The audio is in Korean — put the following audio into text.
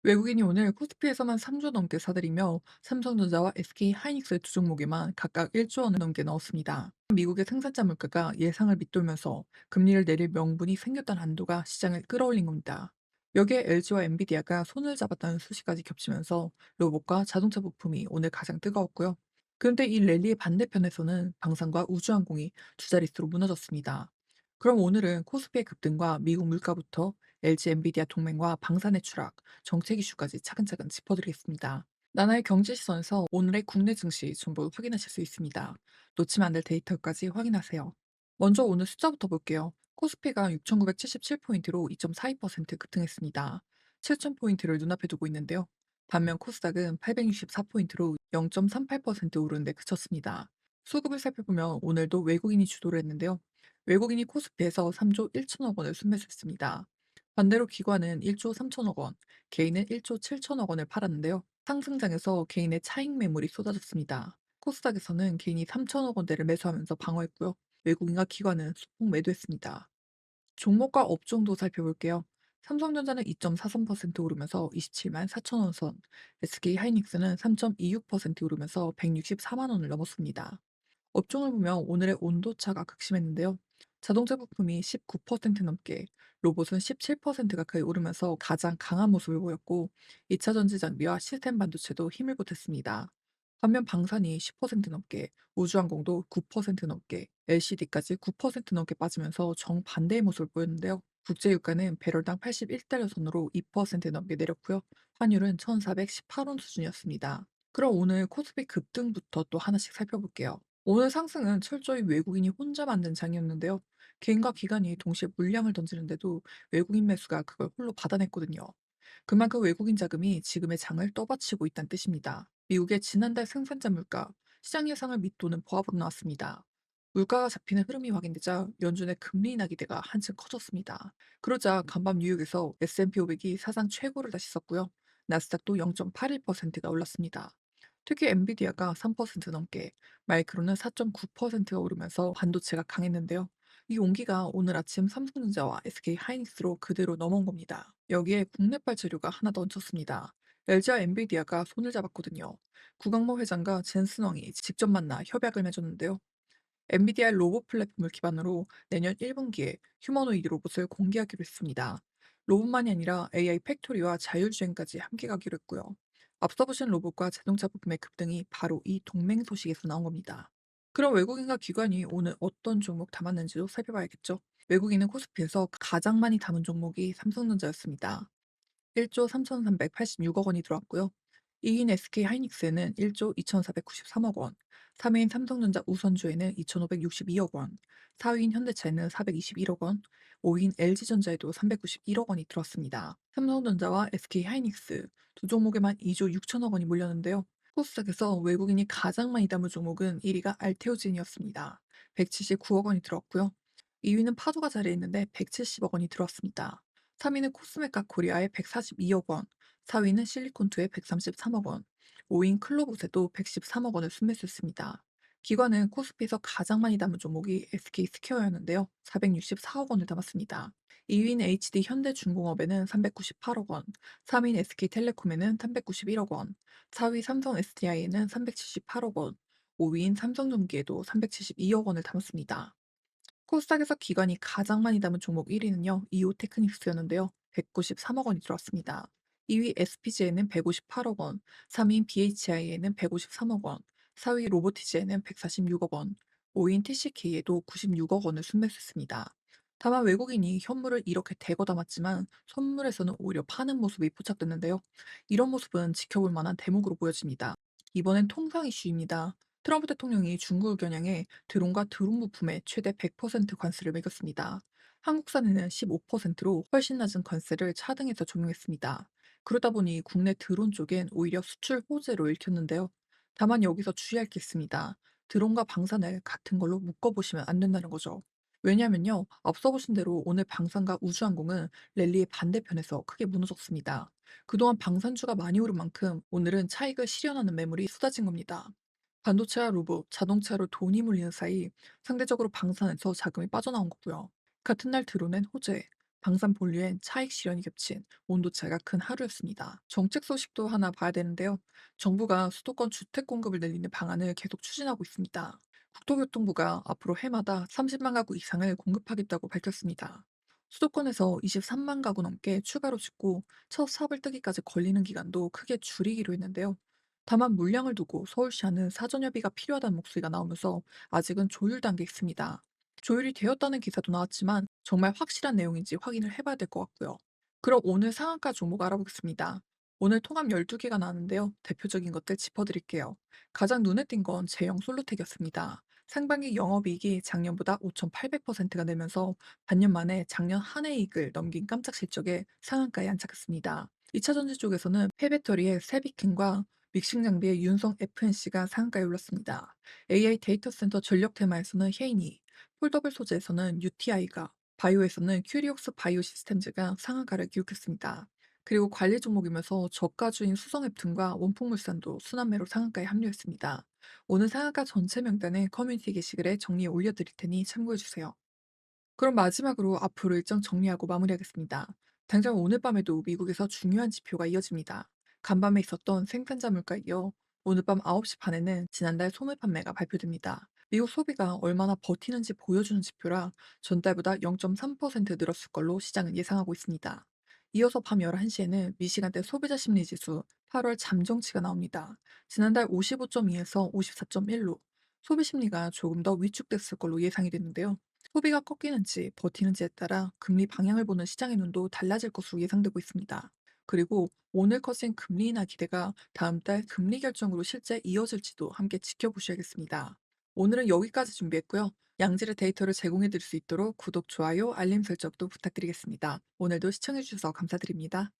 외국인이 오늘 코스피에서만 3조 넘게 사들이며 삼성전자와 SK 하이닉스 두 종목에만 각각 1조 원을 넘게 넣었습니다. 미국의 생산자 물가가 예상을 밑돌면서 금리를 내릴 명분이 생겼다는 한도가 시장을 끌어올린 겁니다. 여기에 LG와 엔비디아가 손을 잡았다는 소식까지 겹치면서 로봇과 자동차 부품이 오늘 가장 뜨거웠고요. 그런데 이 랠리의 반대편에서는 방산과 우주항공이 두 자릿수로 무너졌습니다. 그럼 오늘은 코스피의 급등과 미국 물가부터 LG 엔비디아 동맹과 방산의 추락, 정책 이슈까지 차근차근 짚어드리겠습니다. 나나의 경제 시선에서 오늘의 국내 증시 전부 확인하실 수 있습니다. 놓치면 안 될 데이터까지 확인하세요. 먼저 오늘 숫자부터 볼게요. 코스피가 6,977포인트로 2.42% 급등했습니다. 7,000포인트를 눈앞에 두고 있는데요. 반면 코스닥은 864포인트로 0.38% 오른 데 그쳤습니다. 수급을 살펴보면 오늘도 외국인이 주도를 했는데요. 외국인이 코스피에서 3조 1천억 원을 순매수했습니다. 반대로 기관은 1조 3천억 원, 개인은 1조 7천억 원을 팔았는데요. 상승장에서 개인의 차익 매물이 쏟아졌습니다. 코스닥에서는 개인이 3천억 원대를 매수하면서 방어했고요. 외국인과 기관은 소폭 매도했습니다. 종목과 업종도 살펴볼게요. 삼성전자는 2.43% 오르면서 27만 4천 원 선, SK 하이닉스는 3.26% 오르면서 164만 원을 넘었습니다. 업종을 보면 오늘의 온도차가 극심했는데요. 자동차 부품이 19% 넘게, 로봇은 17% 가까이 오르면서 가장 강한 모습을 보였고, 2차 전지 장비와 시스템 반도체도 힘을 보탰습니다. 반면 방산이 10% 넘게, 우주항공도 9% 넘게, LCD까지 9% 넘게 빠지면서 정반대의 모습을 보였는데요. 국제유가는 배럴당 81달러 선으로 2% 넘게 내렸고요. 환율은 1,418원 수준이었습니다. 그럼 오늘 코스피 급등부터 또 하나씩 살펴볼게요. 오늘 상승은 철저히 외국인이 혼자 만든 장이었는데요. 개인과 기관이 동시에 물량을 던지는데도 외국인 매수가 그걸 홀로 받아냈거든요. 그만큼 외국인 자금이 지금의 장을 떠받치고 있다는 뜻입니다. 미국의 지난달 생산자 물가, 시장 예상을 밑도는 보합으로 나왔습니다. 물가가 잡히는 흐름이 확인되자 연준의 금리 인하 기대가 한층 커졌습니다. 그러자 간밤 뉴욕에서 S&P 500이 사상 최고를 다시 썼고요. 나스닥도 0.81%가 올랐습니다. 특히 엔비디아가 3% 넘게, 마이크로는 4.9%가 오르면서 반도체가 강했는데요. 이 온기가 오늘 아침 삼성전자와 SK 하이닉스로 그대로 넘어온 겁니다. 여기에 국내발 재료가 하나 더 얹혔습니다. LG와 엔비디아가 손을 잡았거든요. 구강모 회장과 젠슨 왕이 직접 만나 협약을 맺었는데요. 엔비디아 로봇 플랫폼을 기반으로 내년 1분기에 휴머노이드 로봇을 공개하기로 했습니다. 로봇만이 아니라 AI 팩토리와 자율주행까지 함께 가기로 했고요. 앞서 보신 로봇과 자동차 부품의 급등이 바로 이 동맹 소식에서 나온 겁니다. 그럼 외국인과 기관이 오늘 어떤 종목 담았는지도 살펴봐야겠죠. 외국인은 코스피에서 가장 많이 담은 종목이 삼성전자였습니다. 1조 3,386억 원이 들어왔고요. 2위인 SK 하이닉스에는 1조 2,493억 원, 3위인 삼성전자 우선주에는 2,562억 원, 4위인 현대차에는 421억 원, 5위인 LG전자에도 391억 원이 들어왔습니다. 삼성전자와 SK 하이닉스 두 종목에만 2조 6천억 원이 몰렸는데요. 코스닥에서 외국인이 가장 많이 담은 종목은 1위가 알테오진이었습니다. 179억 원이 들어왔고요. 2위는 파도가 자리했는데 170억 원이 들어왔습니다. 3위는 코스메카 코리아의 142억 원, 4위는 실리콘투의 133억 원, 5위인 클로봇에도 113억 원을 순매수했습니다. 기관은 코스피에서 가장 많이 담은 종목이 SK스퀘어였는데요. 464억 원을 담았습니다. 2위인 HD 현대중공업에는 398억 원, 3위인 SK텔레콤에는 391억 원, 4위 삼성 SDI에는 378억 원, 5위인 삼성전기에도 372억 원을 담았습니다. 코스닥에서 기관이 가장 많이 담은 종목 1위는요, 이오테크닉스였는데요. 193억 원이 들어왔습니다. 2위 SPG에는 158억 원, 3위인 BHI에는 153억 원, 4위 로보티즈에는 146억 원, 5위인 TCK에도 96억 원을 순매수했습니다. 다만 외국인이 현물을 이렇게 대거 담았지만 선물에서는 오히려 파는 모습이 포착됐는데요. 이런 모습은 지켜볼 만한 대목으로 보여집니다. 이번엔 통상 이슈입니다. 트럼프 대통령이 중국을 겨냥해 드론과 드론 부품에 최대 100% 관세를 매겼습니다. 한국산에는 15%로 훨씬 낮은 관세를 차등해서 적용했습니다. 그러다 보니 국내 드론 쪽엔 오히려 수출 호재로 읽혔는데요. 다만 여기서 주의할 게 있습니다. 드론과 방산을 같은 걸로 묶어보시면 안 된다는 거죠. 왜냐면요, 앞서 보신 대로 오늘 방산과 우주항공은 랠리의 반대편에서 크게 무너졌습니다. 그동안 방산주가 많이 오른 만큼 오늘은 차익을 실현하는 매물이 쏟아진 겁니다. 반도체와 로봇, 자동차로 돈이 몰리는 사이 상대적으로 방산에서 자금이 빠져나온 거고요. 같은 날 드론엔 호재, 방산 본류엔 차익 실현이 겹친 온도차가 큰 하루였습니다. 정책 소식도 하나 봐야 되는데요. 정부가 수도권 주택 공급을 늘리는 방안을 계속 추진하고 있습니다. 국토교통부가 앞으로 해마다 30만 가구 이상을 공급하겠다고 밝혔습니다. 수도권에서 23만 가구 넘게 추가로 짓고 첫 삽을 뜨기까지 걸리는 기간도 크게 줄이기로 했는데요. 다만 물량을 두고 서울시와는 사전협의가 필요하다는 목소리가 나오면서 아직은 조율 단계에 있습니다. 조율이 되었다는 기사도 나왔지만 정말 확실한 내용인지 확인을 해봐야 될 것 같고요. 그럼 오늘 상한가 종목 알아보겠습니다. 오늘 통합 12개가 나왔는데요. 대표적인 것들 짚어드릴게요. 가장 눈에 띈 건 제형 솔루텍이었습니다. 상반기 영업이익이 작년보다 5,800%가 늘면서 반년 만에 작년 한 해 이익을 넘긴 깜짝 실적에 상한가에 안착했습니다. 2차 전지 쪽에서는 폐배터리의 세비킨과 믹싱 장비의 윤성 FNC가 상한가에 올랐습니다. AI 데이터 센터 전력 테마에서는 헤이니, 폴더블 소재에서는 UTI가, 바이오에서는 큐리옥스 바이오 시스템즈가 상한가를 기록했습니다. 그리고 관리 종목이면서 저가주인 수성앱tum과 원폭물산도 순환매로 상한가에 합류했습니다. 오늘 상한가 전체 명단은 커뮤니티 게시글에 정리해 올려드릴 테니 참고해주세요. 그럼 마지막으로 앞으로 일정 정리하고 마무리하겠습니다. 당장 오늘 밤에도 미국에서 중요한 지표가 이어집니다. 간밤에 있었던 생산자 물가에 이어 오늘 밤 9시 반에는 지난달 소매 판매가 발표됩니다. 미국 소비가 얼마나 버티는지 보여주는 지표라 전달보다 0.3% 늘었을 걸로 시장은 예상하고 있습니다. 이어서 밤 11시에는 미시간대 소비자 심리 지수 8월 잠정치가 나옵니다. 지난달 55.2에서 54.1로 소비 심리가 조금 더 위축됐을 걸로 예상이 됐는데요. 소비가 꺾이는지 버티는지에 따라 금리 방향을 보는 시장의 눈도 달라질 것으로 예상되고 있습니다. 그리고 오늘 커진 금리 인하 기대가 다음 달 금리 결정으로 실제 이어질지도 함께 지켜보셔야겠습니다. 오늘은 여기까지 준비했고요. 양질의 데이터를 제공해 드릴 수 있도록 구독, 좋아요, 알림 설정도 부탁드리겠습니다. 오늘도 시청해 주셔서 감사드립니다.